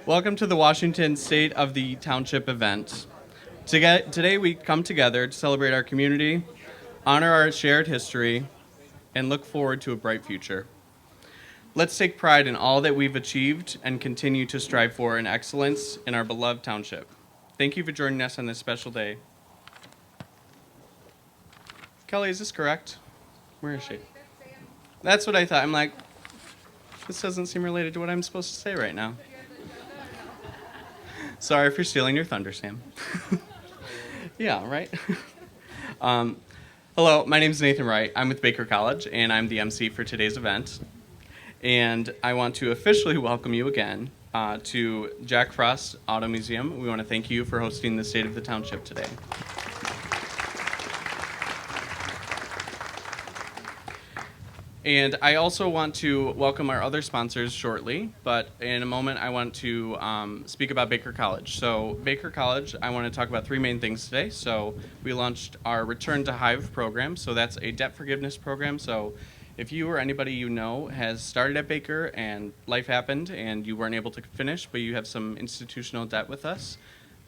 Welcome to the Washington State of the Township event. Today we come together to celebrate our community, honor our shared history, and look forward to a bright future. Let's take pride in all that we've achieved and continue to strive for in excellence in our beloved township. Thank you for joining us on this special day. Kelly, is this correct? Where is she? That's what I thought. I'm like, this doesn't seem related to what I'm supposed to say right now. Sorry for stealing your thunder, Sam. Yeah, right? Hello, my name is Nathan Wright. I'm with Baker College, and I'm the MC for today's event. And I want to officially welcome you again to Jack Frost Auto Museum. We want to thank you for hosting the State of the Township today. And I also want to welcome our other sponsors shortly, but in a moment I want to speak about Baker College. So Baker College, I want to talk about three main things today. So we launched our Return to Hive program. So that's a debt forgiveness program. So if you or anybody you know has started at Baker and life happened and you weren't able to finish, but you have some institutional debt with us,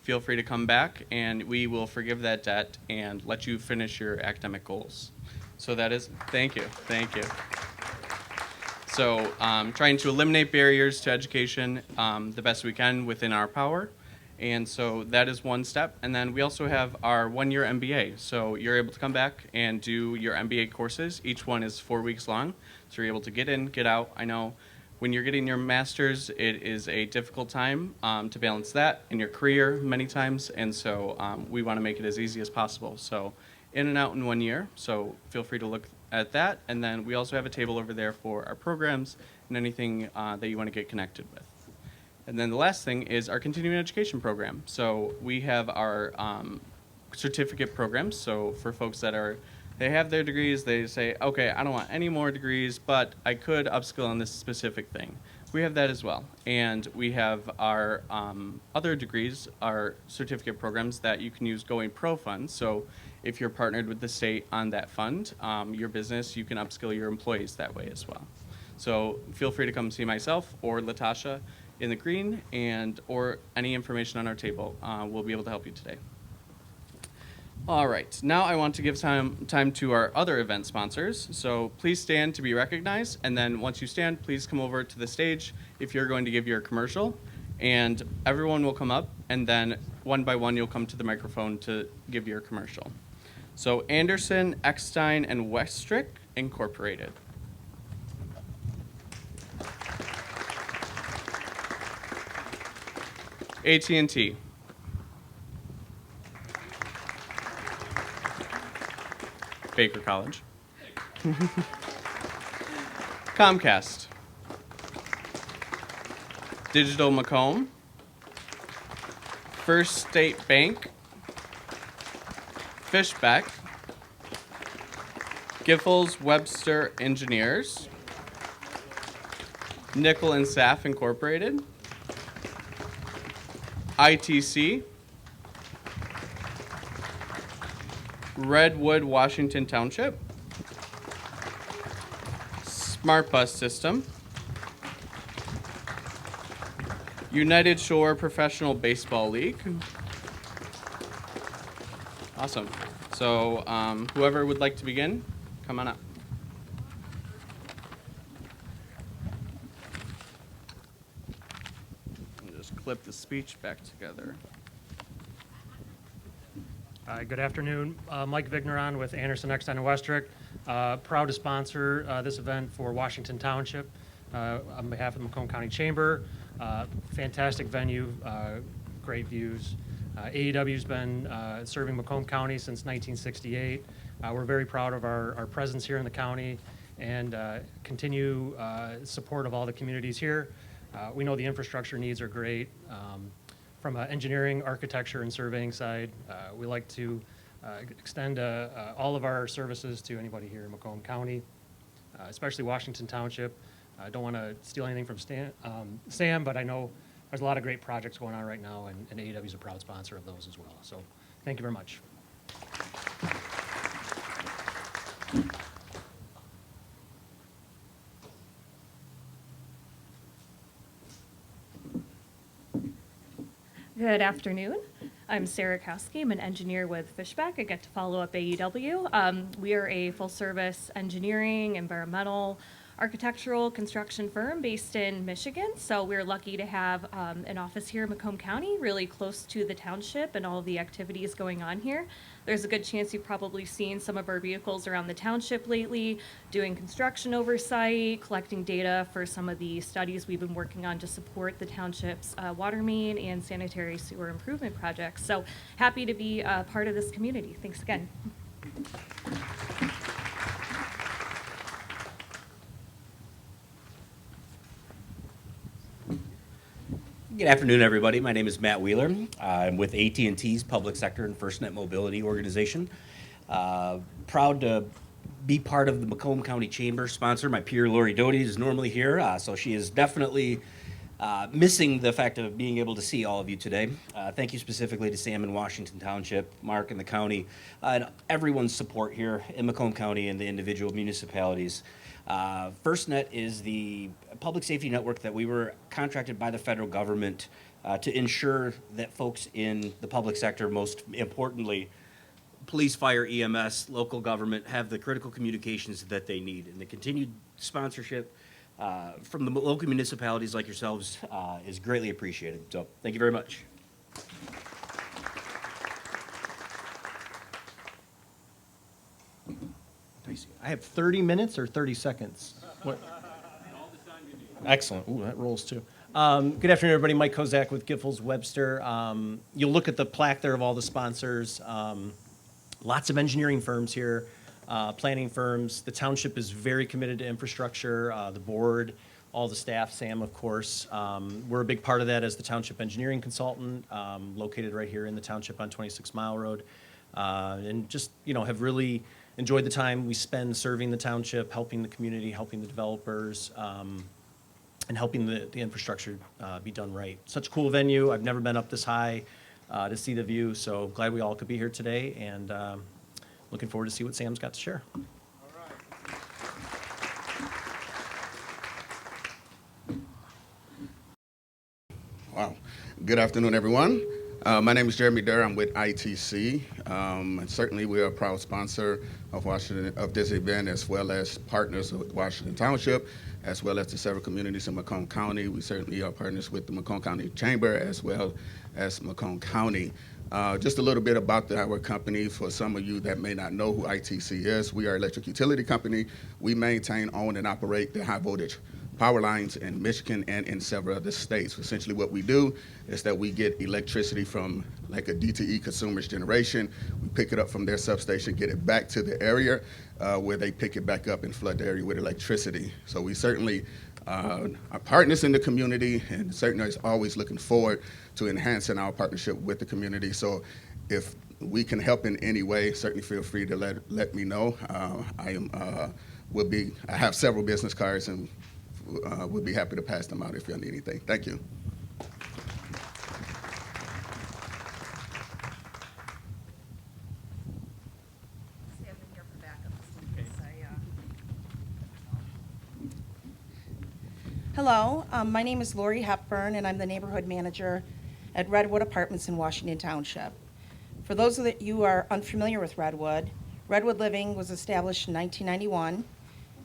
feel free to come back and we will forgive that debt and let you finish your academic goals. So that is, thank you. So trying to eliminate barriers to education the best we can within our power. And so that is one step. And then we also have our one-year MBA. So you're able to come back and do your MBA courses. Each one is 4 weeks long. So you're able to get in, get out. I know when you're getting your master's, it is a difficult time to balance that in your career many times. And so we want to make it as easy as possible. So in and out in 1 year, so feel free to look at that. And then we also have a table over there for our programs and anything that you want to get connected with. And then the last thing is our continuing education program. So we have our certificate programs. So for folks that they have their degrees, they say, okay, I don't want any more degrees, but I could upskill on this specific thing. We have that as well. And we have our other degrees, our certificate programs that you can use Going Pro funds. So if you're partnered with the state on that fund, your business, you can upskill your employees that way as well. So feel free to come see myself or Latasha in the green or any information on our table. We'll be able to help you today. All right, now I want to give time to our other event sponsors. So please stand to be recognized, and then once you stand, please come over to the stage if you're going to give your commercial, and everyone will come up, and then one by one you'll come to the microphone to give your commercial. So Anderson, Eckstein, and Westrick Incorporated. AT&T. Baker College. Comcast. Digital Macomb. First State Bank. Fishbeck. Giffords Webster Engineers. Nickel and Saff Incorporated. ITC. Redwood, Washington Township. Smart Bus System. United Shore Professional Baseball League. Awesome. So whoever would like to begin, come on up. I'll just clip the speech back together. Good afternoon. Mike Vigneron with Anderson, Eckstein, and Westrick. Proud to sponsor this event for Washington Township on behalf of the Macomb County Chamber. Fantastic venue, great views. AEW's been serving Macomb County since 1968. We're very proud of our presence here in the county and continue support of all the communities here. We know the infrastructure needs are great. From an engineering, architecture, and surveying side, we like to extend all of our services to anybody here in Macomb County, especially Washington Township. I don't want to steal anything from Sam, but I know there's a lot of great projects going on right now, and AEW is a proud sponsor of those as well. So thank you very much. Good afternoon. I'm Sarah Kosky. I'm an engineer with Fishback. I get to follow up AEW. We are a full-service engineering, environmental, architectural construction firm based in Michigan. So we're lucky to have an office here in Macomb County, really close to the township and all of the activities going on here. There's a good chance you've probably seen some of our vehicles around the township lately, doing construction oversight, collecting data for some of the studies we've been working on to support the township's water main and sanitary sewer improvement projects. So happy to be part of this community. Thanks again. Good afternoon, everybody. My name is Matt Wheeler. I'm with AT&T's Public Sector and FirstNet Mobility Organization. Proud to be part of the Macomb County Chamber sponsor. My peer, Lori Doty, is normally here, so she is definitely missing the fact of being able to see all of you today. Thank you specifically to Sam in Washington Township, Mark in the county, and everyone's support here in Macomb County and the individual municipalities. FirstNet is the public safety network that we were contracted by the federal government to ensure that folks in the public sector, most importantly, police, fire, EMS, local government, have the critical communications that they need. And the continued sponsorship from the local municipalities like yourselves is greatly appreciated. So thank you very much. I have 30 minutes or 30 seconds? What? Excellent. Ooh, that rolls too. Good afternoon, everybody. Mike Kozak with Giffords Webster. You'll look at the plaque there of all the sponsors. Lots of engineering firms here, planning firms. The township is very committed to infrastructure. The board, all the staff, Sam, of course. We're a big part of that as the township engineering consultant, located right here in the township on 26 Mile Road. And just, have really enjoyed the time we spend serving the township, helping the community, helping the developers, and helping the infrastructure be done right. Such a cool venue. I've never been up this high to see the view, so glad we all could be here today, and looking forward to see what Sam's got to share. Wow. Good afternoon, everyone. My name is Jeremy Durr. I'm with ITC. And certainly, we are a proud sponsor of this event, as well as partners with Washington Township, as well as the several communities in Macomb County. We certainly are partners with the Macomb County Chamber, as well as Macomb County. Just a little bit about our company for some of you that may not know who ITC is. We are an electric utility company. We maintain, own, and operate the high voltage power lines in Michigan and in several other states. Essentially what we do is that we get electricity from like a DTE consumer's generation. We pick it up from their substation, get it back to the area where they pick it back up and flood the area with electricity. So we certainly are partners in the community, and certainly is always looking forward to enhancing our partnership with the community. So if we can help in any way, certainly feel free to let me know. I have several business cards, and we'll be happy to pass them out if y'all need anything. Thank you. Hello, my name is Lori Hepburn, and I'm the neighborhood manager at Redwood Apartments in Washington Township. For those of you who are unfamiliar with Redwood, Redwood Living was established in 1991.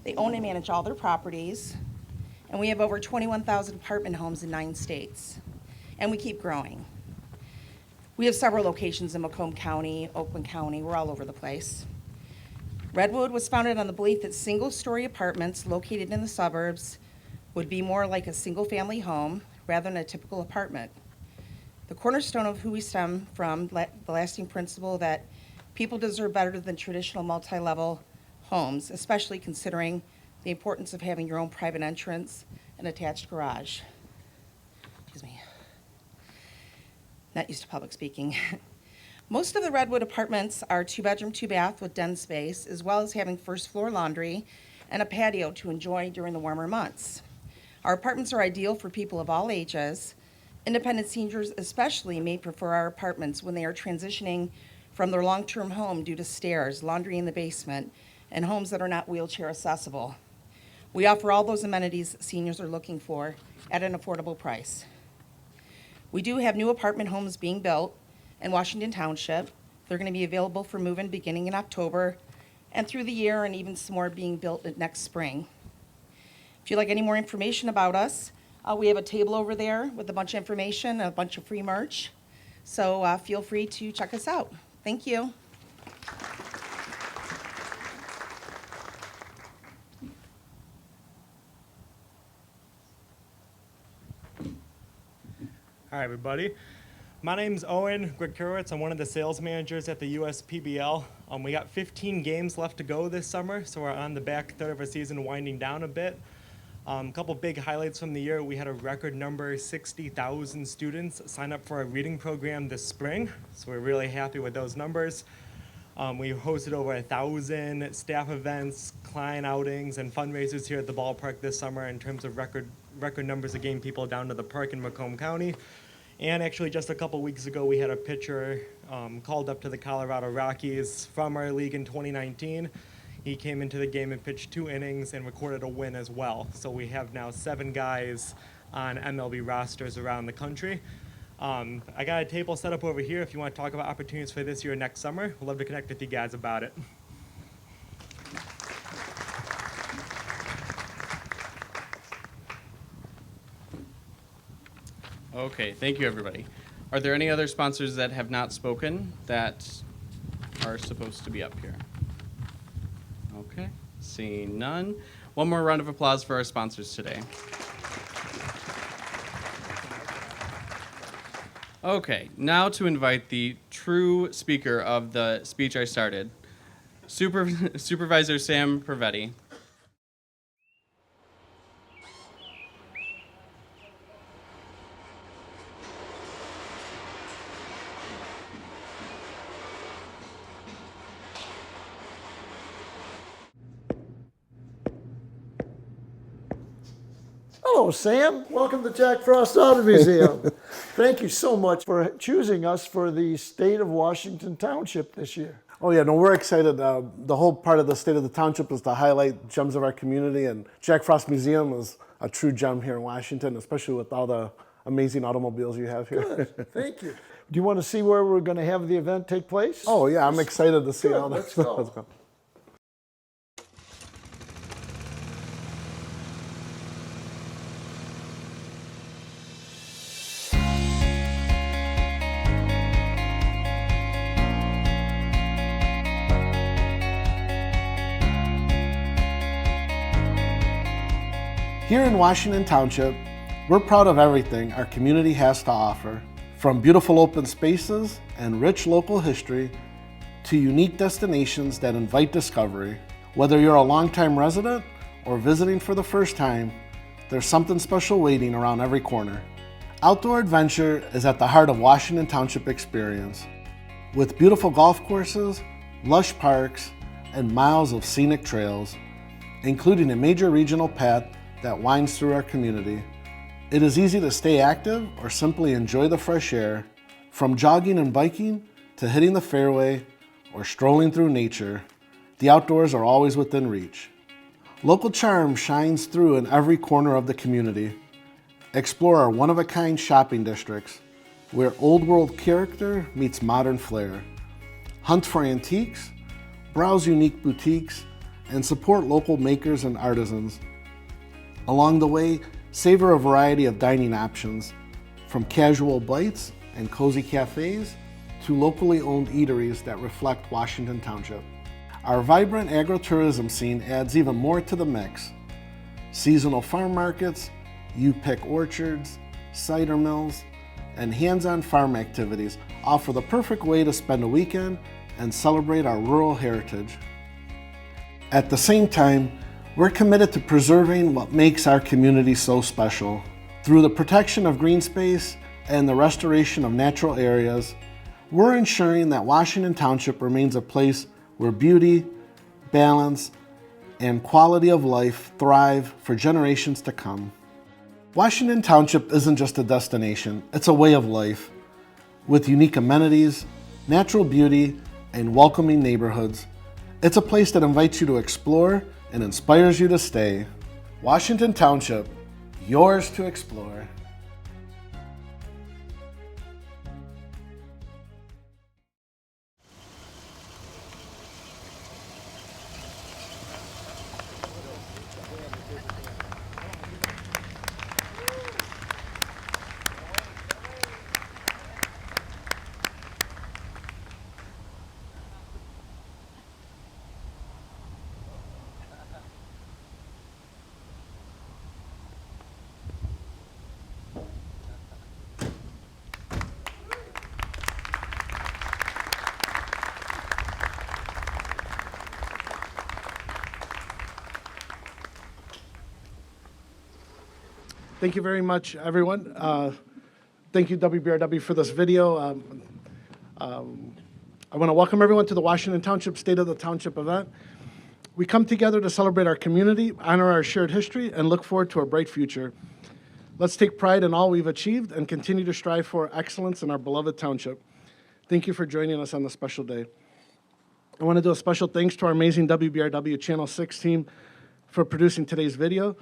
They own and manage all their properties, and we have over 21,000 apartment homes in 9 states, and we keep growing. We have several locations in Macomb County, Oakland County, we're all over the place. Redwood was founded on the belief that single-story apartments located in the suburbs would be more like a single-family home rather than a typical apartment. The cornerstone of who we stem from, the lasting principle that people deserve better than traditional multi-level homes, especially considering the importance of having your own private entrance and attached garage. Excuse me. Not used to public speaking. Most of the Redwood apartments are 2-bedroom, 2-bath with den space, as well as having first-floor laundry and a patio to enjoy during the warmer months. Our apartments are ideal for people of all ages. Independent seniors especially may prefer our apartments when they are transitioning from their long-term home due to stairs, laundry in the basement, and homes that are not wheelchair accessible. We offer all those amenities seniors are looking for at an affordable price. We do have new apartment homes being built in Washington Township. They're going to be available for move-in beginning in October and through the year, and even some more being built next spring. If you'd like any more information about us, we have a table over there with a bunch of information, a bunch of free merch. So feel free to check us out. Thank you. Hi, everybody. My name's Owen Gregorowitz. I'm one of the sales managers at the USPBL. We got 15 games left to go this summer, so we're on the back third of our season, winding down a bit. A couple big highlights from the year. We had a record number, 60,000 students sign up for our reading program this spring, so we're really happy with those numbers. We hosted over 1,000 staff events, client outings, and fundraisers here at the ballpark this summer in terms of record numbers of getting people down to the park in Macomb County. And actually, just a couple weeks ago, we had a pitcher called up to the Colorado Rockies from our league in 2019. He came into the game and pitched 2 innings and recorded a win as well. So we have now 7 guys on MLB rosters around the country. I got a table set up over here if you want to talk about opportunities for this year or next summer. We'd love to connect with you guys about it. Okay, thank you, everybody. Are there any other sponsors that have not spoken that are supposed to be up here? Okay, seeing none. One more round of applause for our sponsors today. Okay, now to invite the true speaker of the speech I started, Supervisor Sam Pervetti. Hello, Sam. Welcome to Jack Frost Auto Museum. Thank you so much for choosing us for the State of Washington Township this year. Oh yeah, no, we're excited. The whole part of the State of the Township is to highlight gems of our community, and Jack Frost Museum is a true gem here in Washington, especially with all the amazing automobiles you have here. Good. Thank you. Do you want to see where we're going to have the event take place? Oh yeah, I'm excited to see Good, all that let's stuff. go. Let's go. Here in Washington Township, we're proud of everything our community has to offer, from beautiful open spaces and rich local history to unique destinations that invite discovery. Whether you're a longtime resident or visiting for the first time, there's something special waiting around every corner. Outdoor adventure is at the heart of Washington Township experience. With beautiful golf courses, lush parks, and miles of scenic trails, including a major regional path that winds through our community. It is easy to stay active or simply enjoy the fresh air. From jogging and biking to hitting the fairway or strolling through nature, the outdoors are always within reach. Local charm shines through in every corner of the community. Explore our one-of-a-kind shopping districts, where old world character meets modern flair. Hunt for antiques, browse unique boutiques, and support local makers and artisans. Along the way, savor a variety of dining options, from casual bites and cozy cafes to locally owned eateries that reflect Washington Township. Our vibrant agritourism scene adds even more to the mix. Seasonal farm markets, you-pick orchards, cider mills, and hands-on farm activities offer the perfect way to spend a weekend and celebrate our rural heritage. At the same time, we're committed to preserving what makes our community so special. Through the protection of green space and the restoration of natural areas, we're ensuring that Washington Township remains a place where beauty, balance, and quality of life thrive for generations to come. Washington Township isn't just a destination, it's a way of life. With unique amenities, natural beauty, and welcoming neighborhoods, it's a place that invites you to explore and inspires you to stay. Washington Township, yours to explore. Thank you very much, everyone. Thank you, WBRW, for this video. I want to welcome everyone to the Washington Township State of the Township event. We come together to celebrate our community, honor our shared history, and look forward to a bright future. Let's take pride in all we've achieved and continue to strive for excellence in our beloved township. Thank you for joining us on this special day. I want to do a special thanks to our amazing WBRW Channel 6 team for producing today's video.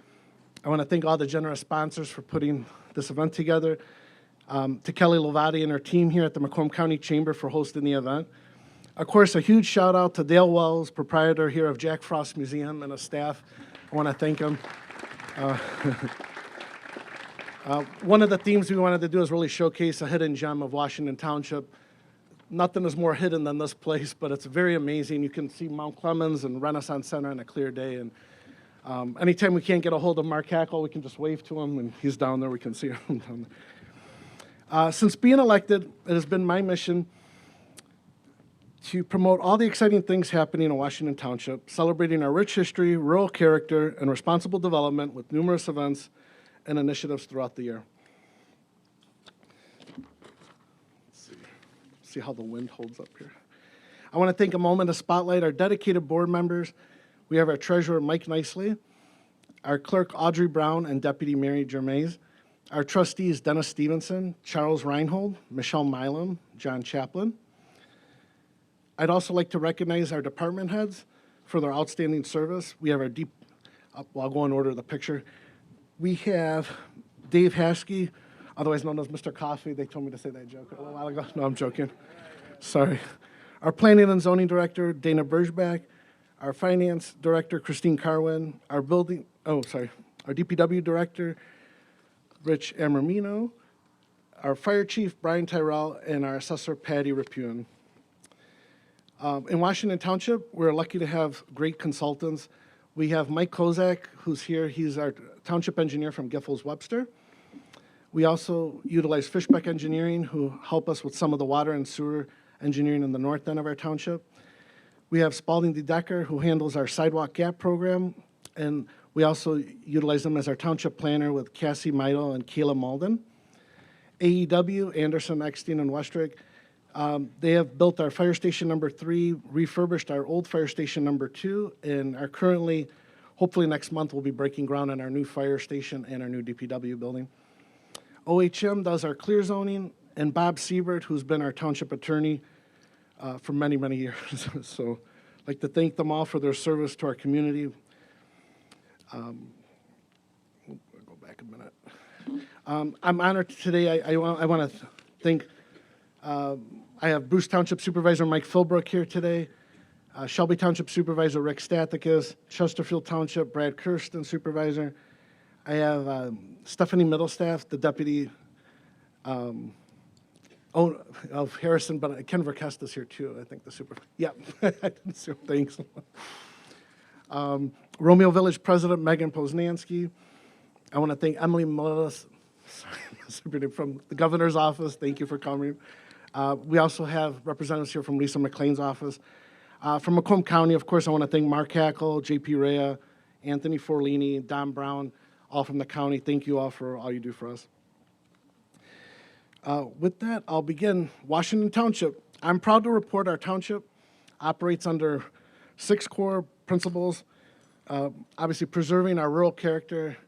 I want to thank all the generous sponsors for putting this event together. To Kelly Lovati and her team here at the Macomb County Chamber for hosting the event. Of course, a huge shout out to Dale Wells, proprietor here of Jack Frost Museum, and his staff. I want to thank him. One of the themes we wanted to do is really showcase a hidden gem of Washington Township. Nothing is more hidden than this place, but it's very amazing. You can see Mount Clemens and Renaissance Center on a clear day. And anytime we can't get a hold of Mark Hackle, we can just wave to him, and he's down there. We can see him down there. Since being elected, it has been my mission to promote all the exciting things happening in Washington Township, celebrating our rich history, rural character, and responsible development with numerous events and initiatives throughout the year. Let's see how the wind holds up here. I want to take a moment to spotlight our dedicated board members. We have our treasurer, Mike Nicely, our clerk, Audrey Brown, and Deputy Mary Germais, our trustees, Dennis Stevenson, Charles Reinhold, Michelle Milam, John Chaplin. I'd also like to recognize our department heads for their outstanding service. We have our I'll go in order of the picture. We have Dave Haskey, otherwise known as Mr. Coffee. They told me to say that joke a little while ago. No, I'm joking. Sorry. Our planning and zoning director, Dana Bergback. Our finance director, Christine Carwin. Our DPW director, Rich Amermino. Our fire chief, Brian Tyrell, and our assessor, Patty Rapune. In Washington Township, we're lucky to have great consultants. We have Mike Kozak, who's here. He's our township engineer from Giffords-Webster. We also utilize Fishbeck Engineering, who help us with some of the water and sewer engineering in the north end of our township. We have Spalding DeDecker, who handles our sidewalk gap program. And we also utilize them as our township planner with Cassie Meidel and Kayla Malden. AEW, Anderson, Eckstein, and Westrick. They have built our fire station number 3, refurbished our old fire station number 2, and are currently, hopefully next month, we'll be breaking ground on our new fire station and our new DPW building. OHM does our clear zoning, and Bob Siebert, who's been our township attorney for many, many years. So I'd like to thank them all for their service to our community. I'll go back a minute. I'm honored today. I want to thank I have Bruce Township Supervisor Mike Philbrook here today, Shelby Township Supervisor Rick Stathakis, Chesterfield Township Brad Kirsten Supervisor. I have Stephanie Middlestaff, the Deputy of Harrison, but Ken Verkest is here too, I think the supervisor. Yeah, I didn't see him, thanks. Romeo Village President Megan Poznansky. I want to thank Emily Millis, from the governor's office. Thank you for coming. We also have representatives here from Lisa McLean's office. From Macomb County, of course, I want to thank Mark Hackle, JP Rea, Anthony Forlini, Don Brown, all from the county. Thank you all for all you do for us. With that, I'll begin. Washington Township. I'm proud to report our township operates under 6 core principles, obviously preserving our rural character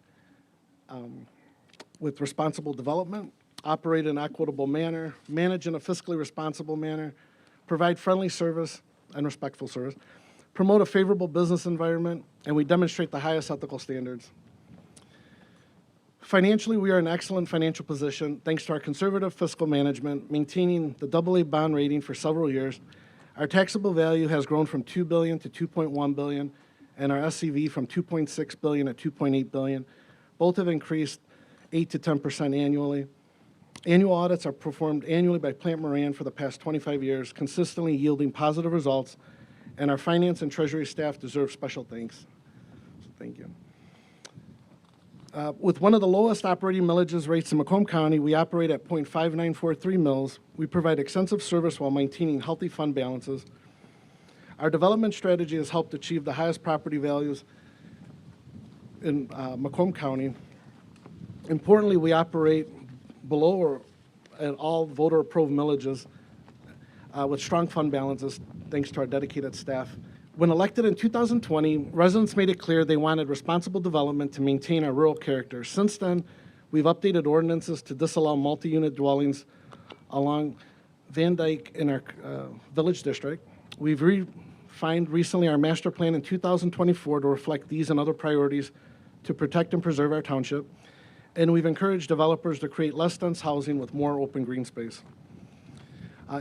with responsible development, operate in an equitable manner, manage in a fiscally responsible manner, provide friendly service and respectful service, promote a favorable business environment, and we demonstrate the highest ethical standards. Financially, we are in an excellent financial position thanks to our conservative fiscal management, maintaining the AA bond rating for several years. Our taxable value has grown from $2 billion to $2.1 billion, and our SCV from $2.6 billion to $2.8 billion. Both have increased 8 to 10% annually. Annual audits are performed annually by Plant Moran for the past 25 years, consistently yielding positive results, and our finance and treasury staff deserve special thanks. So thank you. With one of the lowest operating millages rates in Macomb County, we operate at 0.5943 mills. We provide extensive service while maintaining healthy fund balances. Our development strategy has helped achieve the highest property values in Macomb County. Importantly, we operate below or at all voter-approved millages with strong fund balances, thanks to our dedicated staff. When elected in 2020, residents made it clear they wanted responsible development to maintain our rural character. Since then, we've updated ordinances to disallow multi-unit dwellings along Van Dyke in our village district. We've refined recently our master plan in 2024 to reflect these and other priorities to protect and preserve our township. And we've encouraged developers to create less dense housing with more open green space.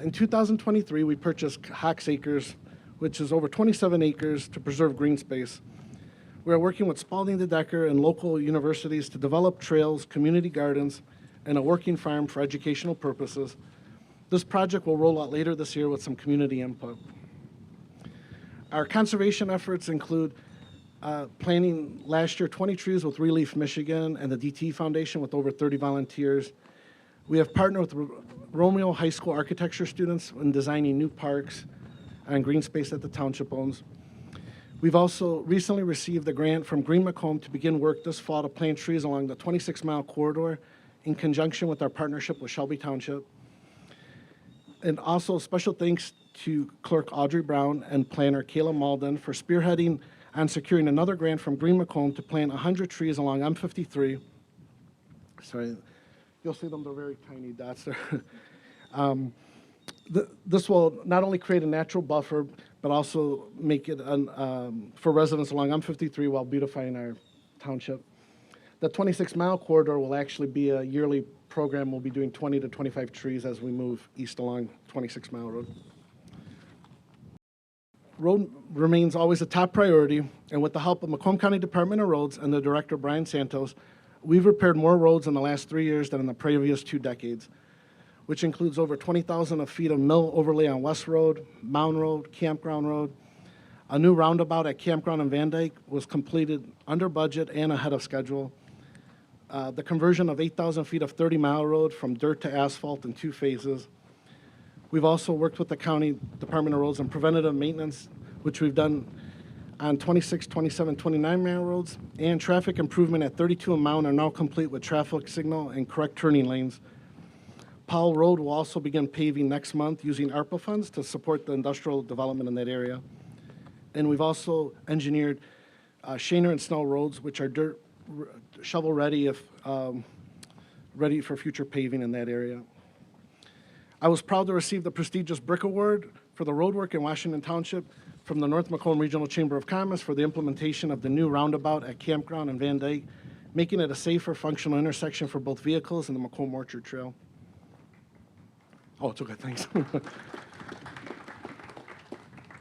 In 2023, we purchased Hawks Acres, which is over 27 acres to preserve green space. We are working with Spalding de Decker and local universities to develop trails, community gardens, and a working farm for educational purposes. This project will roll out later this year with some community input. Our conservation efforts include planting last year 20 trees with Relief Michigan and the DT Foundation with over 30 volunteers. We have partnered with Romeo High School architecture students in designing new parks and green space that the township owns. We've also recently received a grant from Green Macomb to begin work this fall to plant trees along the 26-mile corridor in conjunction with our partnership with Shelby Township. And also special thanks to Clerk Audrey Brown and planner Kayla Malden for spearheading on securing another grant from Green Macomb to plant 100 trees along M53. Sorry, you'll see them, they're very tiny dots there. This will not only create a natural buffer, but also make it for residents along M53 while beautifying our township. The 26-mile corridor will actually be a yearly program. We'll be doing 20 to 25 trees as we move east along 26-mile road. Road remains always a top priority, and with the help of Macomb County Department of Roads and the Director, Brian Santos, we've repaired more roads in the last 3 years than in the previous 2 decades, which includes over 20,000 feet of mill overlay on West Road, Mound Road, Campground Road. A new roundabout at Campground in Van Dyke was completed under budget and ahead of schedule. The conversion of 8,000 feet of 30-mile road from dirt to asphalt in 2 phases. We've also worked with the County Department of Roads on preventative maintenance, which we've done on 26, 27, 29-mile roads, and traffic improvement at 32 and Mound are now complete with traffic signal and correct turning lanes. Powell Road will also begin paving next month using ARPA funds to support the industrial development in that area. And we've also engineered Shaner and Snell roads, which are dirt shovel ready if ready for future paving in that area. I was proud to receive the prestigious Brick Award for the roadwork in Washington Township from the North Macomb Regional Chamber of Commerce for the implementation of the new roundabout at Campground in Van Dyke, making it a safer, functional intersection for both vehicles and the Macomb Orchard Trail. Oh, it's okay, thanks.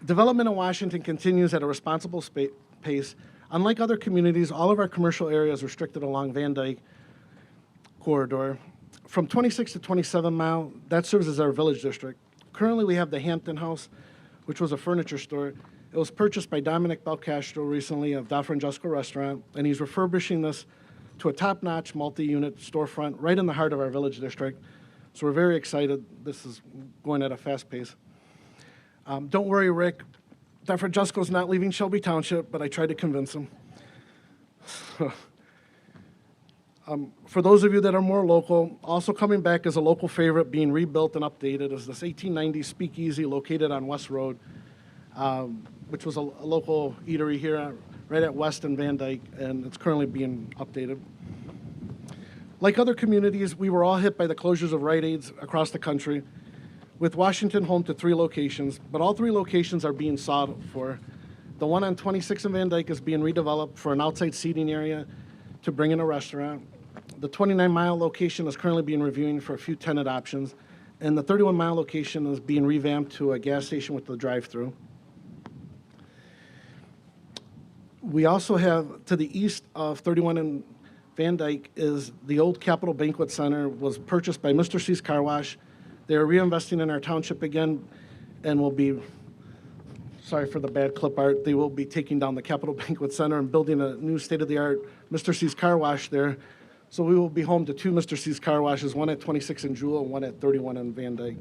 Development in Washington continues at a responsible pace. Unlike other communities, all of our commercial areas are restricted along Van Dyke corridor. From 26 to 27 mile, that serves as our village district. Currently, we have the Hampton House, which was a furniture store. It was purchased by Dominic Belcastro recently of Da Francesco Restaurant, and he's refurbishing this to a top-notch multi-unit storefront right in the heart of our village district. So we're very excited. This is going at a fast pace. Don't worry, Rick. Da Francesco's not leaving Shelby Township, but I tried to convince him. For those of you that are more local, also coming back as a local favorite, being rebuilt and updated, is this 1890s speakeasy located on West Road, which was a local eatery here right at West and Van Dyke, and it's currently being updated. Like other communities, we were all hit by the closures of Rite Aids across the country, with Washington home to 3 locations, but all 3 locations are being sought for. The one on 26 in Van Dyke is being redeveloped for an outside seating area to bring in a restaurant. The 29-mile location is currently being reviewed for a few tenant options, and the 31-mile location is being revamped to a gas station with a drive-through. We also have, to the east of 31 in Van Dyke, is the old Capitol Banquet Center, was purchased by Mr. C's Car Wash. They're reinvesting in our township again and will be, sorry for the bad clip art, they will be taking down the Capitol Banquet Center and building a new state-of-the-art Mr. C's Car Wash there. So we will be home to 2 Mr. C's Car Washes, one at 26 in Jewel and one at 31 in Van Dyke.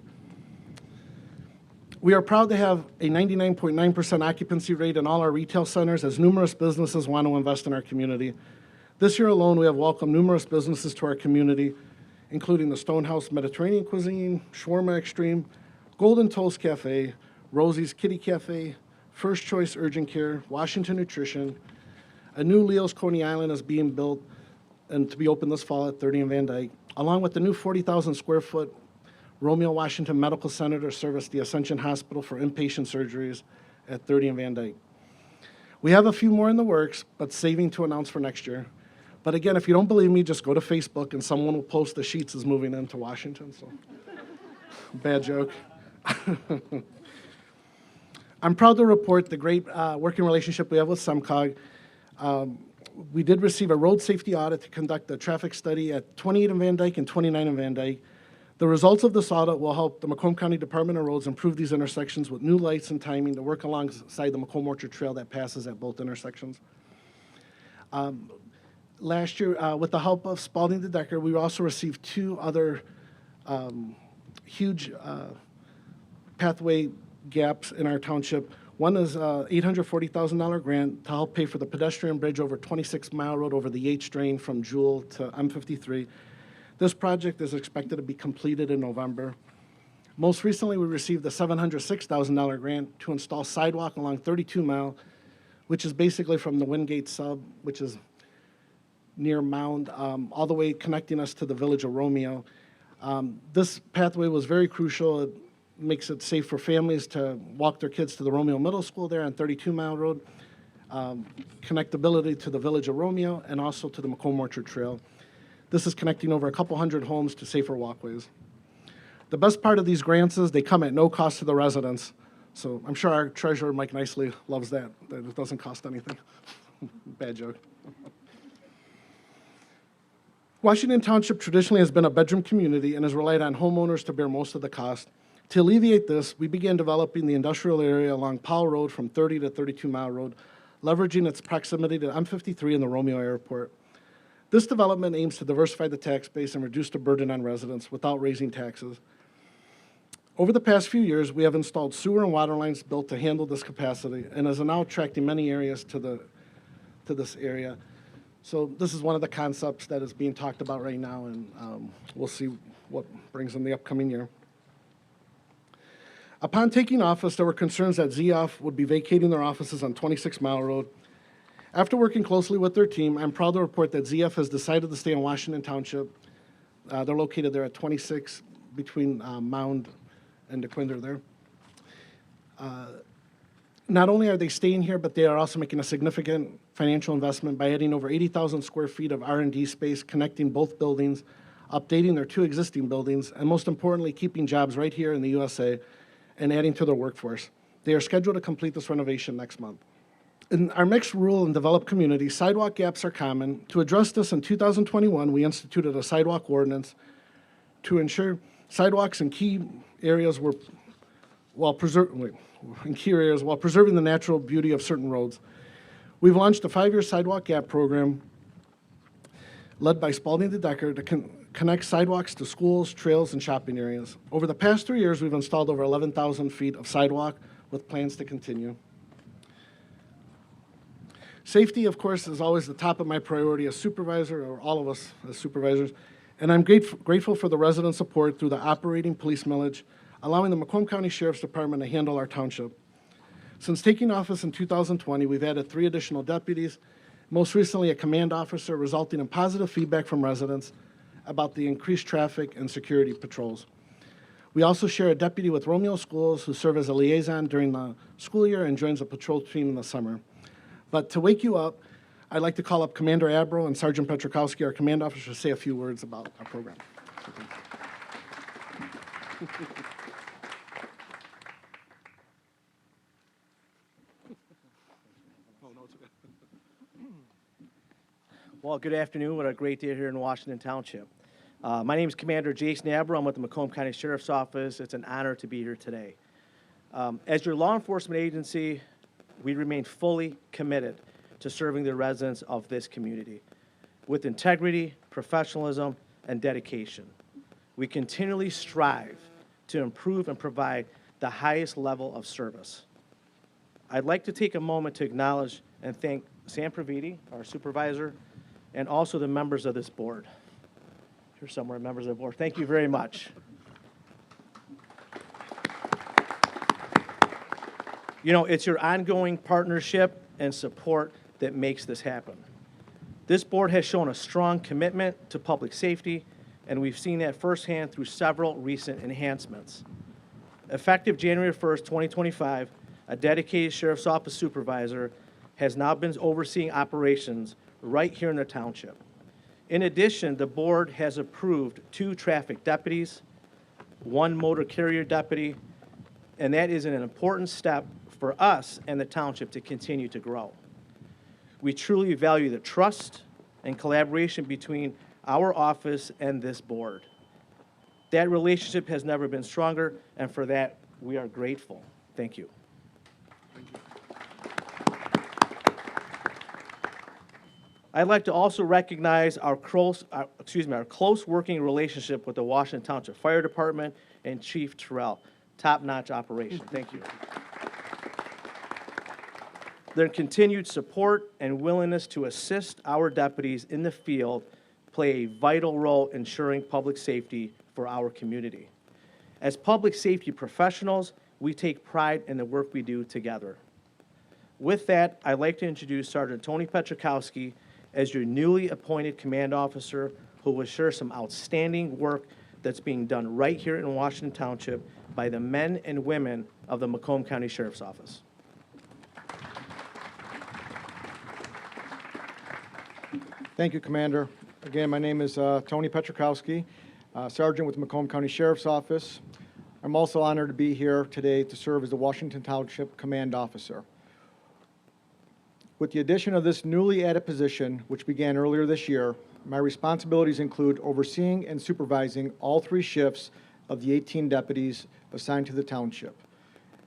We are proud to have a 99.9% occupancy rate in all our retail centers as numerous businesses want to invest in our community. This year alone, we have welcomed numerous businesses to our community, including the Stonehouse Mediterranean Cuisine, Shawarma Extreme, Golden Toast Cafe, Rosie's Kitty Cafe, First Choice Urgent Care, Washington Nutrition. A new Leo's Coney Island is being built and to be opened this fall at 30 and Van Dyke, along with the new 40,000 square foot Romeo Washington Medical Center to service the Ascension Hospital for inpatient surgeries at 30 and Van Dyke. We have a few more in the works, but saving to announce for next year. But again, if you don't believe me, just go to Facebook and someone will post the Sheets is moving into Washington. So, bad joke. I'm proud to report the great working relationship we have with SEMCOG. We did receive a road safety audit to conduct a traffic study at 28 in Van Dyke and 29 in Van Dyke. The results of this audit will help the Macomb County Department of Roads improve these intersections with new lights and timing to work alongside the Macomb Orchard Trail that passes at both intersections. Last year, with the help of Spalding the Decker, we also received two other huge pathway gaps in our township. One is a $840,000 grant to help pay for the pedestrian bridge over 26-mile road over the Yates Drain from Jewel to M53. This project is expected to be completed in November. Most recently, we received a $706,000 grant to install sidewalk along 32-mile, which is basically from the Wingate sub, which is near Mound, all the way connecting us to the village of Romeo. This pathway was very crucial. It makes it safe for families to walk their kids to the Romeo Middle School there on 32-mile road, connectability to the village of Romeo, and also to the Macomb Orchard Trail. This is connecting over a couple hundred homes to safer walkways. The best part of these grants is they come at no cost to the residents. So I'm sure our treasurer, Mike Nicely, loves that it doesn't cost anything. Bad joke. Washington Township traditionally has been a bedroom community and has relied on homeowners to bear most of the cost. To alleviate this, we began developing the industrial area along Powell Road from 30 to 32-mile road, leveraging its proximity to M53 and the Romeo Airport. This development aims to diversify the tax base and reduce the burden on residents without raising taxes. Over the past few years, we have installed sewer and water lines built to handle this capacity and is now attracting many areas to this area. So this is one of the concepts that is being talked about right now, and we'll see what brings in the upcoming year. Upon taking office, there were concerns that ZF would be vacating their offices on 26-mile road. After working closely with their team, I'm proud to report that ZF has decided to stay in Washington Township. They're located there at 26 between Mound and DeQuinder there. Not only are they staying here, but they are also making a significant financial investment by adding over 80,000 square feet of R&D space, connecting both buildings, updating their two existing buildings, and most importantly, keeping jobs right here in the USA and adding to their workforce. They are scheduled to complete this renovation next month. In our mixed rural and developed communities, sidewalk gaps are common. To address this, in 2021, we instituted a sidewalk ordinance to ensure sidewalks in key areas while preserving the natural beauty of certain roads. We've launched a 5-year sidewalk gap program led by Spalding the Decker to connect sidewalks to schools, trails, and shopping areas. Over the past 3 years, we've installed over 11,000 feet of sidewalk with plans to continue. Safety, of course, is always the top of my priority as supervisor, or all of us as supervisors, and I'm grateful for the resident support through the operating police millage, allowing the Macomb County Sheriff's Department to handle our township. Since taking office in 2020, we've added 3 additional deputies, most recently a command officer, resulting in positive feedback from residents about the increased traffic and security patrols. We also share a deputy with Romeo Schools who serve as a liaison during the school year and joins a patrol team in the summer. But to wake you up, I'd like to call up Commander Abro and Sergeant Petrikowski, our command officer, to say a few words about our program. Well, good afternoon. What a great day here in Washington Township. My name is Commander Jason Abro. I'm with the Macomb County Sheriff's Office. It's an honor to be here today. As your law enforcement agency, we remain fully committed to serving the residents of this community with integrity, professionalism, and dedication. We continually strive to improve and provide the highest level of service. I'd like to take a moment to acknowledge and thank Sam Praviti, our supervisor, and also the members of this board. Here somewhere, members of the board. Thank you very much. You know, it's your ongoing partnership and support that makes this happen. This board has shown a strong commitment to public safety, and we've seen that firsthand through several recent enhancements. Effective January 1st, 2025, a dedicated Sheriff's Office supervisor has now been overseeing operations right here in the township. In addition, the board has approved 2 traffic deputies, 1 motor carrier deputy, and that is an important step for us and the township to continue to grow. We truly value the trust and collaboration between our office and this board. That relationship has never been stronger, and for that, we are grateful. Thank you. I'd like to also recognize our close working relationship with the Washington Township Fire Department and Chief Terrell. Top-notch operation. Thank you. Their continued support and willingness to assist our deputies in the field play a vital role ensuring public safety for our community. As public safety professionals, we take pride in the work we do together. With that, I'd like to introduce Sergeant Tony Petrikowski as your newly appointed command officer, who will share some outstanding work that's being done right here in Washington Township by the men and women of the Macomb County Sheriff's Office. Thank you, Commander. Again, my name is Tony Petrikowski, Sergeant with the Macomb County Sheriff's Office. I'm also honored to be here today to serve as the Washington Township Command Officer. With the addition of this newly added position, which began earlier this year, my responsibilities include overseeing and supervising all 3 shifts of the 18 deputies assigned to the township.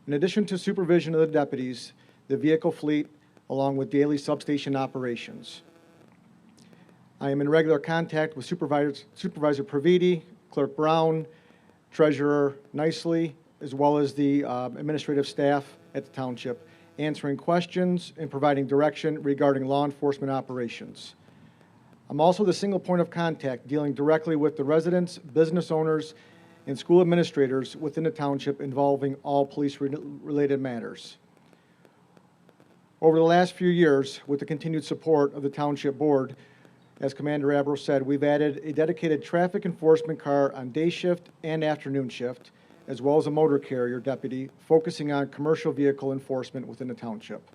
In addition to supervision of the deputies, the vehicle fleet, along with daily substation operations. I am in regular contact with Supervisor Praviti, Clerk Brown, Treasurer Nicely, as well as the administrative staff at the township, answering questions and providing direction regarding law enforcement operations. I'm also the single point of contact dealing directly with the residents, business owners, and school administrators within the township involving all police-related matters. Over the last few years, with the continued support of the Township Board, as Commander Abro said, we've added a dedicated traffic enforcement car on day shift and afternoon shift, as well as a motor carrier deputy focusing on commercial vehicle enforcement within the township.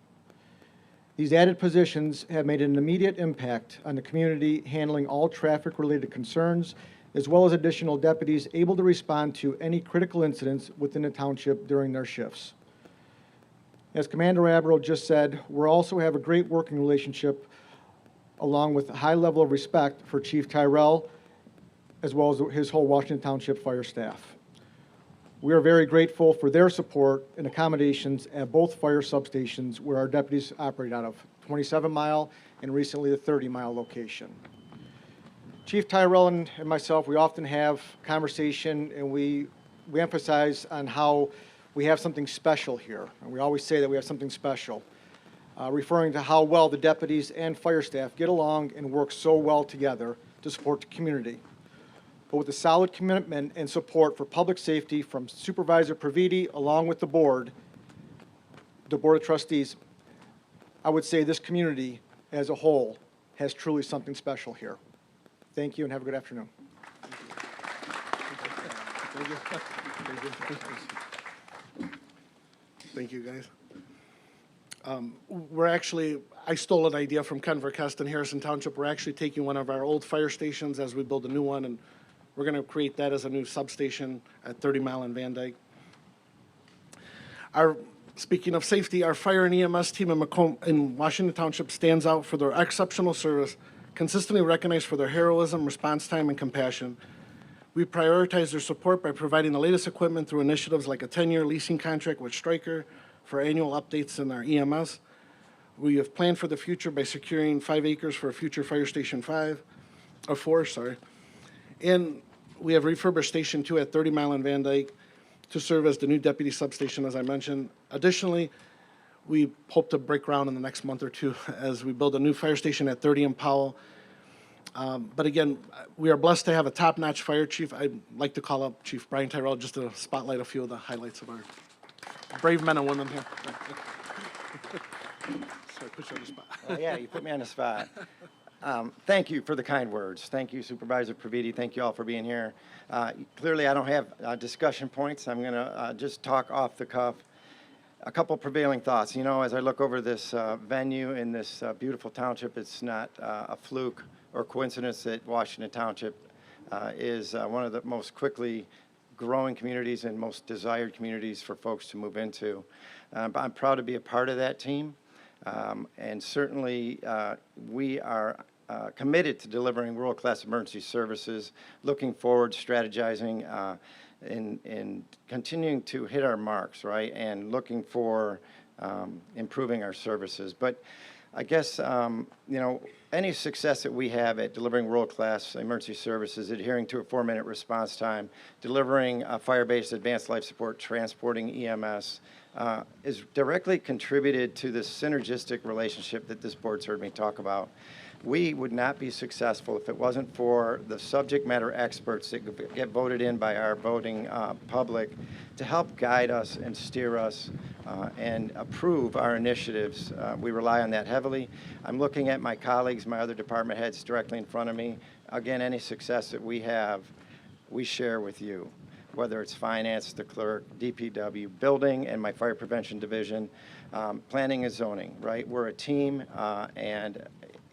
These added positions have made an immediate impact on the community, handling all traffic-related concerns, as well as additional deputies able to respond to any critical incidents within the township during their shifts. As Commander Abro just said, we also have a great working relationship along with a high level of respect for Chief Tyrell, as well as his whole Washington Township fire staff. We are very grateful for their support and accommodations at both fire substations where our deputies operate out of, 27-mile and recently the 30-mile location. Chief Tyrell and myself, we often have conversation and we emphasize on how we have something special here. And we always say that we have something special. Referring to how well the deputies and fire staff get along and work so well together to support the community. But with the solid commitment and support for public safety from Supervisor Praviti along with the Board of Trustees, I would say this community as a whole has truly something special here. Thank you and have a good afternoon. Thank you, guys. I stole an idea from Ken Verkest in Harrison Township. We're actually taking one of our old fire stations as we build a new one, and we're going to create that as a new substation at 30 Mile and Van Dyke. Speaking of safety, our fire and EMS team in Washington Township stands out for their exceptional service, consistently recognized for their heroism, response time, and compassion. We prioritize their support by providing the latest equipment through initiatives like a 10-year leasing contract with Stryker for annual updates in our EMS. We have planned for the future by securing 5 acres for a future Fire Station 4. And we have refurbished Station 2 at 30 Mile and Van Dyke to serve as the new deputy substation, as I mentioned. Additionally, we hope to break ground in the next month or two as we build a new fire station at 30 and Powell But again, we are blessed to have a top-notch fire chief. I'd like to call up Chief Brian Tyrell just to spotlight a few of the highlights of our brave men and women here. Sorry, put you on the spot. Yeah, you put me on the spot. Thank you for the kind words. Thank you, Supervisor Praviti. Thank you all for being here. Clearly, I don't have discussion points. I'm going to just talk off the cuff. A couple prevailing thoughts. You know, as I look over this venue in this beautiful township, it's not a fluke or coincidence that Washington Township is one of the most quickly growing communities and most desired communities for folks to move into. But I'm proud to be a part of that team. And certainly, we are committed to delivering world-class emergency services, looking forward, strategizing, and continuing to hit our marks, right, and looking for improving our services. But I guess, you know, any success that we have at delivering world-class emergency services, adhering to a 4-minute response time, delivering fire-based advanced life support, transporting EMS, is directly contributed to the synergistic relationship that this board's heard me talk about. We would not be successful if it wasn't for the subject matter experts that get voted in by our voting public to help guide us and steer us and approve our initiatives. We rely on that heavily. I'm looking at my colleagues, my other department heads directly in front of me. Again, any success that we have, we share with you, whether it's finance, the clerk, DPW, building, and my fire prevention division, planning and zoning, right? We're a team, and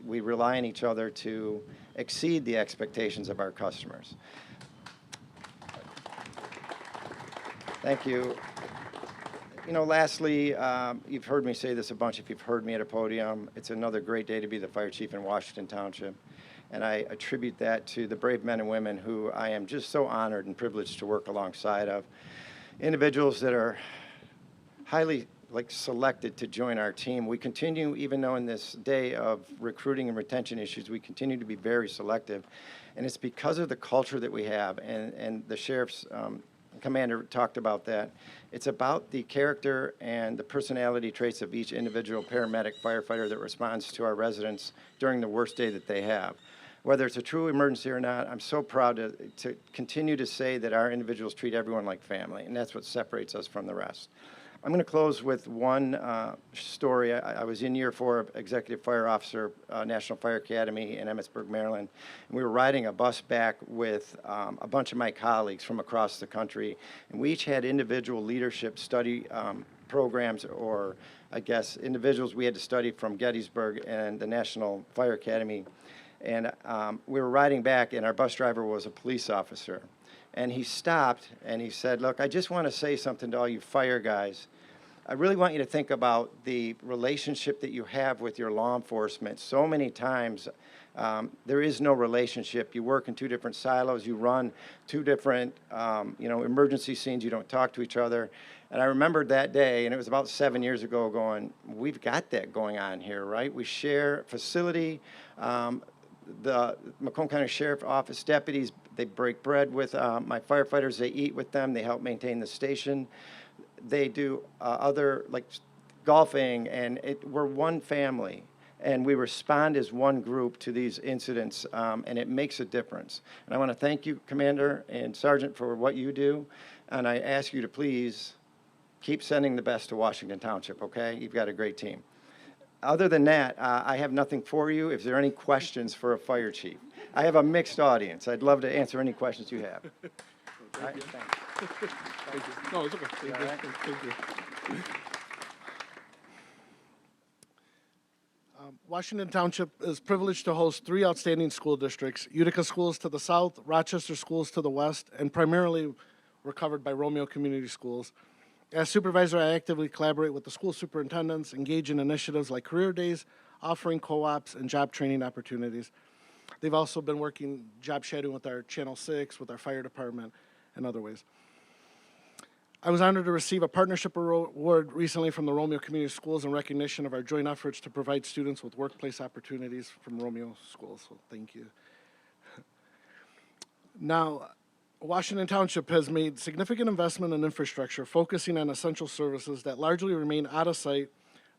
we rely on each other to exceed the expectations of our customers. Thank you. You know, lastly, you've heard me say this a bunch if you've heard me at a podium. It's another great day to be the fire chief in Washington Township. And I attribute that to the brave men and women who I am just so honored and privileged to work alongside of. Individuals that are highly selected to join our team. We continue, even though in this day of recruiting and retention issues, we continue to be very selective. And it's because of the culture that we have, and the sheriff's commander talked about that. It's about the character and the personality traits of each individual paramedic firefighter that responds to our residents during the worst day that they have. Whether it's a true emergency or not, I'm so proud to continue to say that our individuals treat everyone like family, and that's what separates us from the rest. I'm going to close with one story. I was in year 4 of Executive Fire Officer, National Fire Academy in Emmitsburg, Maryland. And we were riding a bus back with a bunch of my colleagues from across the country. And we each had individual leadership study programs, or I guess individuals we had to study from Gettysburg and the National Fire Academy. And we were riding back, and our bus driver was a police officer. And he stopped and he said, "Look, I just want to say something to all you fire guys. I really want you to think about the relationship that you have with your law enforcement. So many times there is no relationship. You work in 2 different silos. You run 2 different, emergency scenes. You don't talk to each other." And I remembered that day, and it was about 7 years ago, going, we've got that going on here, right? We share facility. The Macomb County Sheriff Office deputies, they break bread with my firefighters. They eat with them. They help maintain the station. They do other, like golfing, and we're one family. And we respond as one group to these incidents, and it makes a difference. And I want to thank you, Commander and Sergeant, for what you do. And I ask you to please keep sending the best to Washington Township, okay? You've got a great team. Other than that, I have nothing for you. If there are any questions for a fire chief, I have a mixed audience. I'd love to answer any questions you have. All right, thanks. Thank you. No, it's okay. Thank you. Washington Township is privileged to host 3 outstanding school districts: Utica Schools to the south, Rochester Schools to the west, and primarily we're covered by Romeo Community Schools. As supervisor, I actively collaborate with the school superintendents, engage in initiatives like career days, offering co-ops and job training opportunities. They've also been working job shadowing with our Channel 6, with our fire department, and other ways. I was honored to receive a partnership award recently from the Romeo Community Schools in recognition of our joint efforts to provide students with workplace opportunities from Romeo Schools, so thank you. Now, Washington Township has made significant investment in infrastructure, focusing on essential services that largely remain out of sight,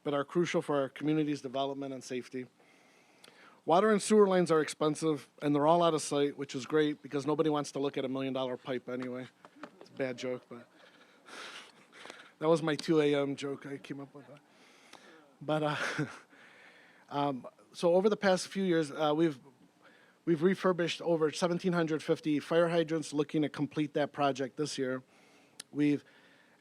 but are crucial for our community's development and safety. Water and sewer lines are expensive, and they're all out of sight, which is great because nobody wants to look at $1 million pipe anyway. It's a bad joke, but that was my 2 a.m. joke. I came up with that. But so over the past few years, we've refurbished over 1,750 fire hydrants, looking to complete that project this year. We've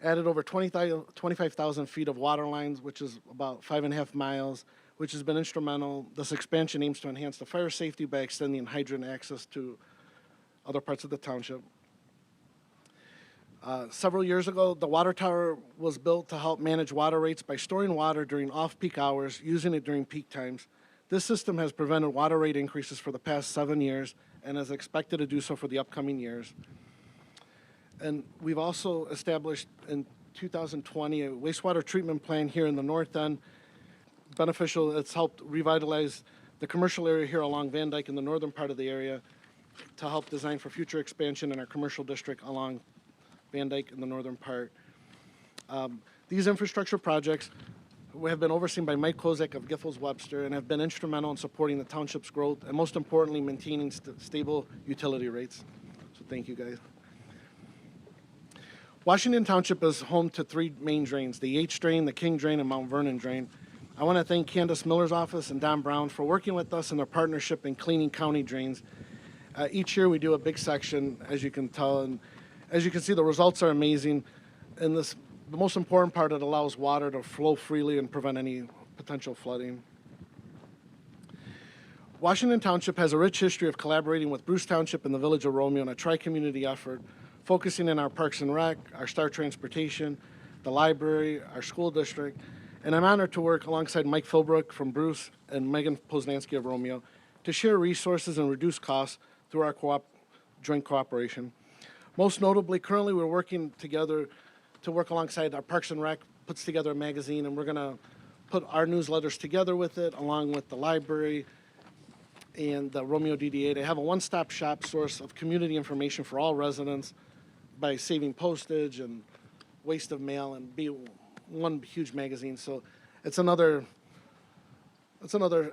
added over 25,000 feet of water lines, which is about 5.5 miles, which has been instrumental. This expansion aims to enhance the fire safety by extending hydrant access to other parts of the township. Several years ago, the water tower was built to help manage water rates by storing water during off-peak hours, using it during peak times. This system has prevented water rate increases for the past 7 years and is expected to do so for the upcoming years. And we've also established in 2020 a wastewater treatment plan here in the north end. Beneficial, it's helped revitalize the commercial area here along Van Dyke in the northern part of the area to help design for future expansion in our commercial district along Van Dyke in the northern part. These infrastructure projects have been overseen by Mike Kozak of Giffords Webster and have been instrumental in supporting the township's growth and, most importantly, maintaining stable utility rates. So thank you, guys. Washington Township is home to 3 main drains, the Yates Drain, the King Drain, and Mount Vernon Drain. I want to thank Candace Miller's office and Don Brown for working with us in their partnership in cleaning county drains. Each year we do a big section, as you can tell, and as you can see, the results are amazing. And the most important part, it allows water to flow freely and prevent any potential flooding. Washington Township has a rich history of collaborating with Bruce Township and the Village of Romeo in a tri-community effort, focusing in our Parks and Rec, our Star Transportation, the library, our school district. And I'm honored to work alongside Mike Philbrook from Bruce and Megan Poznansky of Romeo to share resources and reduce costs through our joint cooperation. Most notably, currently we're working together to work alongside our Parks and Rec, puts together a magazine, and we're going to put our newsletters together with it, along with the library and the Romeo DDA, to have a one-stop shop source of community information for all residents by saving postage and waste of mail, and be one huge magazine. So it's another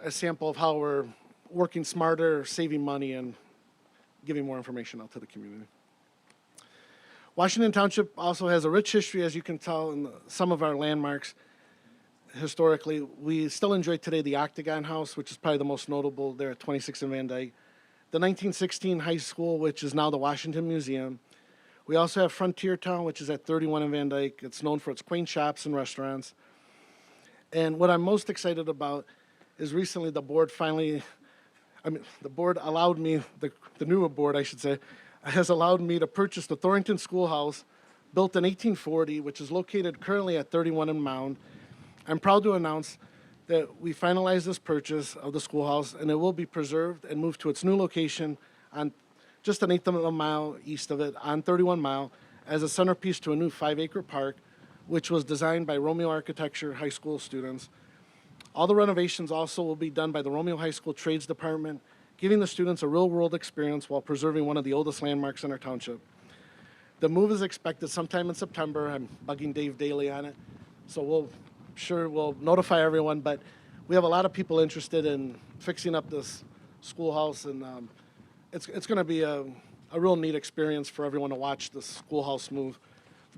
sample of how we're working smarter, saving money, and giving more information out to the community. Washington Township also has a rich history, as you can tell, in some of our landmarks. Historically, we still enjoy today the Octagon House, which is probably the most notable there at 26 in Van Dyke. The 1916 high school, which is now the Washington Museum. We also have Frontier Town, which is at 31 in Van Dyke. It's known for its quaint shops and restaurants. And what I'm most excited about is recently the board allowed me, the newer board, I should say, has allowed me to purchase the Thornton Schoolhouse, built in 1840, which is located currently at 31 in Mound. I'm proud to announce that we finalized this purchase of the schoolhouse, and it will be preserved and moved to its new location on just an eighth of a mile east of it on 31 Mile as a centerpiece to a new 5-acre park, which was designed by Romeo Architecture high school students. All the renovations also will be done by the Romeo High School Trades Department, giving the students a real-world experience while preserving one of the oldest landmarks in our township. The move is expected sometime in September. I'm bugging Dave daily on it, so we'll notify everyone, but we have a lot of people interested in fixing up this schoolhouse, and it's going to be a real neat experience for everyone to watch the schoolhouse move.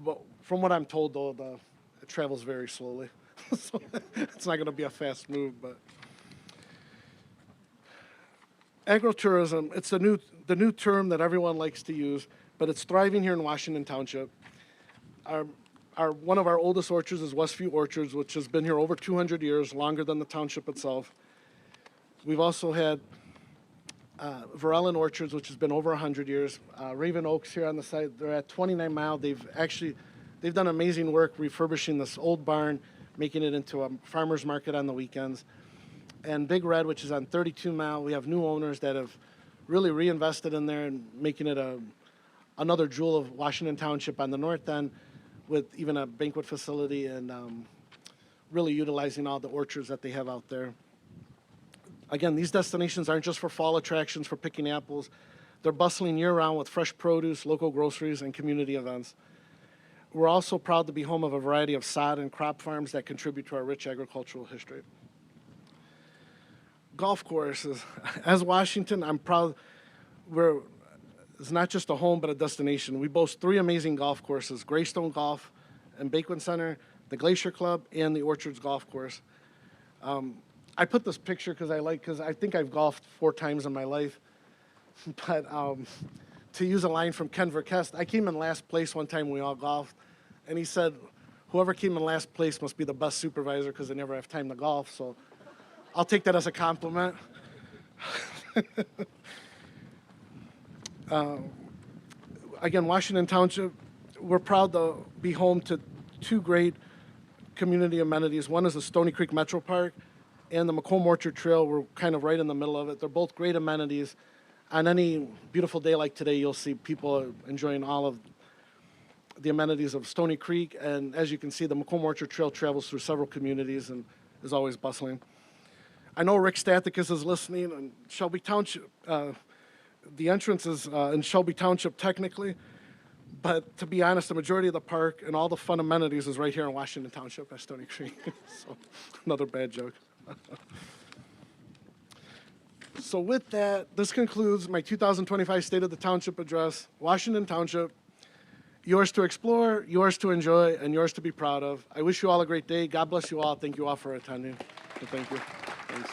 But from what I'm told, though, it travels very slowly, so it's not going to be a fast move, but agritourism, it's the new term that everyone likes to use, but it's thriving here in Washington Township. One of our oldest orchards is Westview Orchards, which has been here over 200 years, longer than the township itself. We've also had Verellen Orchards, which has been over 100 years. Raven Oaks here on the side, they're at 29 Mile. They've done amazing work refurbishing this old barn, making it into a farmer's market on the weekends. And Big Red, which is on 32 Mile, we have new owners that have really reinvested in there and making it another jewel of Washington Township on the north end, with even a banquet facility and really utilizing all the orchards that they have out there. Again, these destinations aren't just for fall attractions for picking apples. They're bustling year-round with fresh produce, local groceries, and community events. We're also proud to be home of a variety of sod and crop farms that contribute to our rich agricultural history. golf courses. As Washington, I'm proud it's not just a home, but a destination. We boast 3 amazing golf courses, Greystone Golf and Bakeland Center, the Glacier Club, and the Orchards Golf Course. I put this picture because I think I've golfed 4 times in my life. But to use a line from Ken Verkest, I came in last place one time we all golfed, and he said, whoever came in last place must be the best supervisor because they never have time to golf. So I'll take that as a compliment. Again, Washington Township, we're proud to be home to 2 great community amenities. One is the Stony Creek Metro Park and the Macomb Orchard Trail. We're kind of right in the middle of it. They're both great amenities. On any beautiful day like today, you'll see people enjoying all of the amenities of Stony Creek. And as you can see, the Macomb Orchard Trail travels through several communities and is always bustling. I know Rick Stathakis is listening, and Shelby Township, the entrance is in Shelby Township technically, but to be honest, the majority of the park and all the fun amenities is right here in Washington Township at Stony Creek. So, another bad joke. So with that, this concludes my 2025 State of the Township address. Washington Township, yours to explore, yours to enjoy, and yours to be proud of. I wish you all a great day. God bless you all. Thank you all for attending. And thank you. Thanks.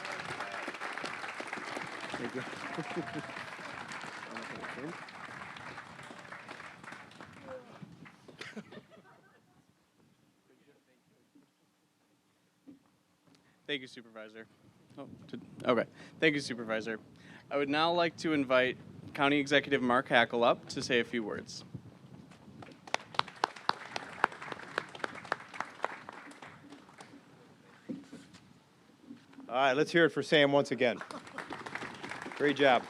Thank you. Thank you, Supervisor. Okay. Thank you, Supervisor. I would now like to invite County Executive Mark Hackle up to say a few words. All right, let's hear it for Sam once again. Great job.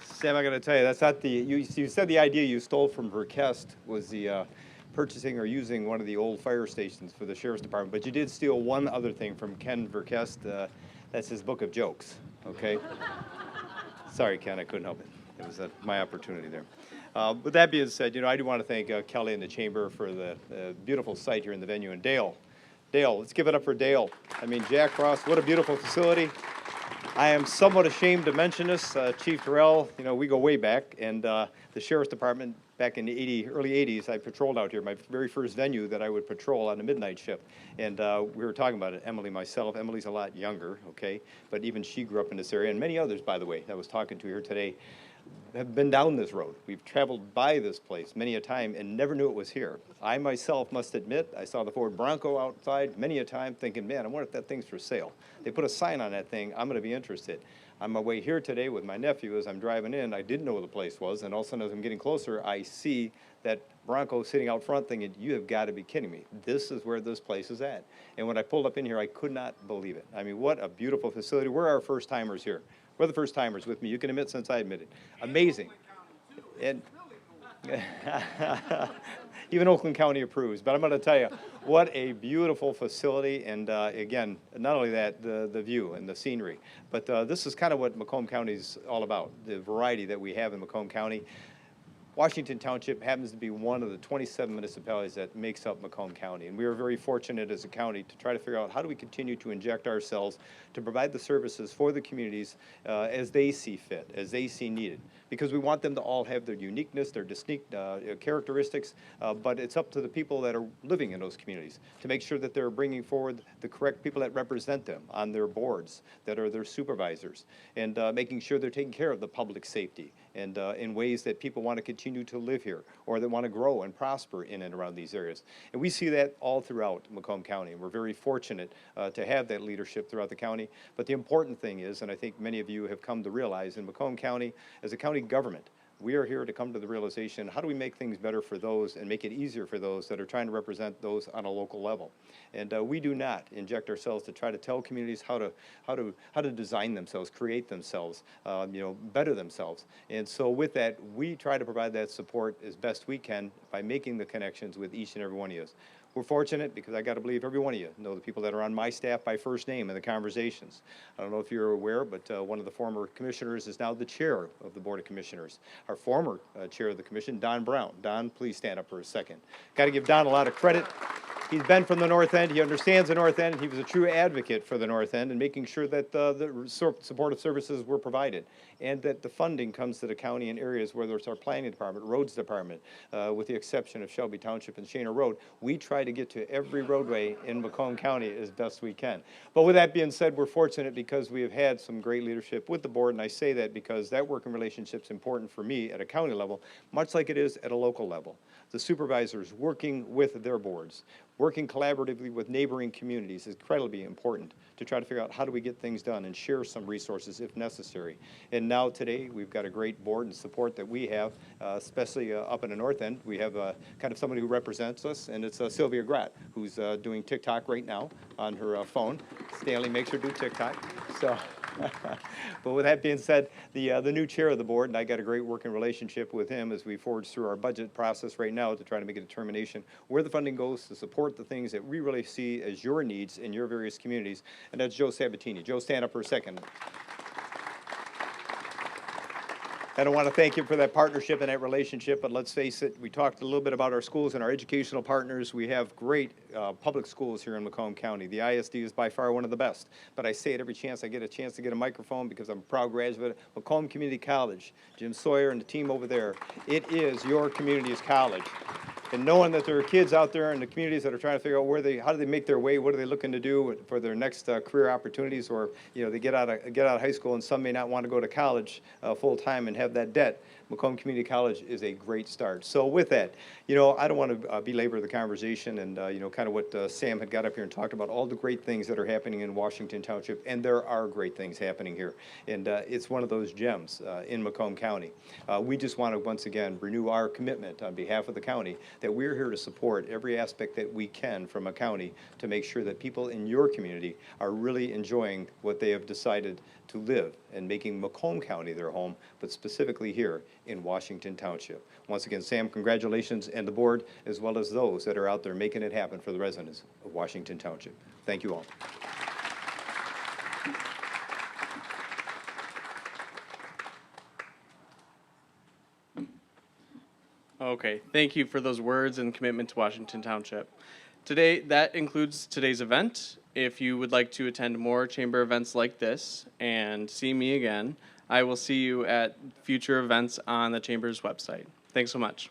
Sam, I got to tell you, that's not the, you said the idea you stole from Verkest was the purchasing or using one of the old fire stations for the Sheriff's Department, but you did steal one other thing from Ken Verkest. That's his book of jokes, okay? Sorry, Ken, I couldn't help it. It was my opportunity there. With that being said, I do want to thank Kelly and the Chamber for the beautiful site here in the venue. And Dale, let's give it up for Dale. I mean, Jack Frost, what a beautiful facility. I am somewhat ashamed to mention this. Chief Terrell, we go way back, and the Sheriff's Department back in the early 80s, I patrolled out here, my very first venue that I would patrol on a midnight shift. And we were talking about it, Emily, myself. Emily's a lot younger, okay? But even she grew up in this area, and many others, by the way, that I was talking to here today, have been down this road. We've traveled by this place many a time and never knew it was here. I myself must admit, I saw the Ford Bronco outside many a time thinking, man, I wonder if that thing's for sale. They put a sign on that thing, I'm going to be interested. On my way here today with my nephew, as I'm driving in, I didn't know where the place was, and all of a sudden as I'm getting closer, I see that Bronco sitting out front thinking, you have got to be kidding me. This is where this place is at. And when I pulled up in here, I could not believe it. I mean, what a beautiful facility. We're our first timers here. We're the first timers with me. You can admit since I admitted. Amazing. And even Oakland County approves. But I'm going to tell you, what a beautiful facility. And again, not only that, the view and the scenery. But this is kind of what Macomb County is all about, the variety that we have in Macomb County. Washington Township happens to be one of the 27 municipalities that makes up Macomb County. And we are very fortunate as a county to try to figure out how do we continue to inject ourselves to provide the services for the communities as they see fit, as they see needed. Because we want them to all have their uniqueness, their distinct characteristics, but it's up to the people that are living in those communities to make sure that they're bringing forward the correct people that represent them on their boards, that are their supervisors, and making sure they're taking care of the public safety and in ways that people want to continue to live here or that want to grow and prosper in and around these areas. And we see that all throughout Macomb County, and we're very fortunate to have that leadership throughout the county. But the important thing is, and I think many of you have come to realize, in Macomb County, as a county government, we are here to come to the realization, how do we make things better for those and make it easier for those that are trying to represent those on a local level? And we do not inject ourselves to try to tell communities how to design themselves, create themselves, better themselves. And so with that, we try to provide that support as best we can by making the connections with each and every one of you. We're fortunate because I got to believe every one of you know the people that are on my staff by first name in the conversations. I don't know if you're aware, but one of the former commissioners is now the chair of the Board of Commissioners. Our former chair of the commission, Don Brown. Don, please stand up for a second. Got to give Don a lot of credit. He's been from the North End. He understands the North End. He was a true advocate for the North End and making sure that the supportive services were provided and that the funding comes to the county in areas, whether it's our planning department, roads department, with the exception of Shelby Township and Shana Road. We try to get to every roadway in Macomb County as best we can. But with that being said, we're fortunate because we have had some great leadership with the board, and I say that because that working relationship is important for me at a county level, much like it is at a local level. The supervisors working with their boards, working collaboratively with neighboring communities is incredibly important to try to figure out how do we get things done and share some resources if necessary. And now today, we've got a great board and support that we have, especially up in the North End. We have kind of somebody who represents us, and it's Sylvia Gratt, who's doing TikTok right now on her phone. Stanley makes her do TikTok. So. But with that being said, the new chair of the board, and I got a great working relationship with him as we forge through our budget process right now to try to make a determination where the funding goes to support the things that we really see as your needs in your various communities, and that's Joe Sabatini. Joe, stand up for a second. And I want to thank you for that partnership and that relationship, but let's face it, we talked a little bit about our schools and our educational partners. We have great public schools here in Macomb County. The ISD is by far one of the best, but I say it every chance I get a chance to get a microphone because I'm a proud graduate of Macomb Community College. Jim Sawyer and the team over there, it is your community's college. And knowing that there are kids out there in the communities that are trying to figure out how do they make their way, what are they looking to do for their next career opportunities, or they get out of high school and some may not want to go to college full time and have that debt. Macomb Community College is a great start. So with that, I don't want to belabor the conversation and kind of what Sam had got up here and talked about all the great things that are happening in Washington Township, and there are great things happening here, and it's one of those gems in Macomb County. We just want to once again renew our commitment on behalf of the county that we're here to support every aspect that we can from a county to make sure that people in your community are really enjoying what they have decided to live and making Macomb County their home, but specifically here in Washington Township. Once again, Sam, congratulations, and the board, as well as those that are out there making it happen for the residents of Washington Township. Thank you all. Okay, thank you for those words and commitment to Washington Township. That includes today's event. If you would like to attend more chamber events like this and see me again, I will see you at future events on the chamber's website. Thanks so much.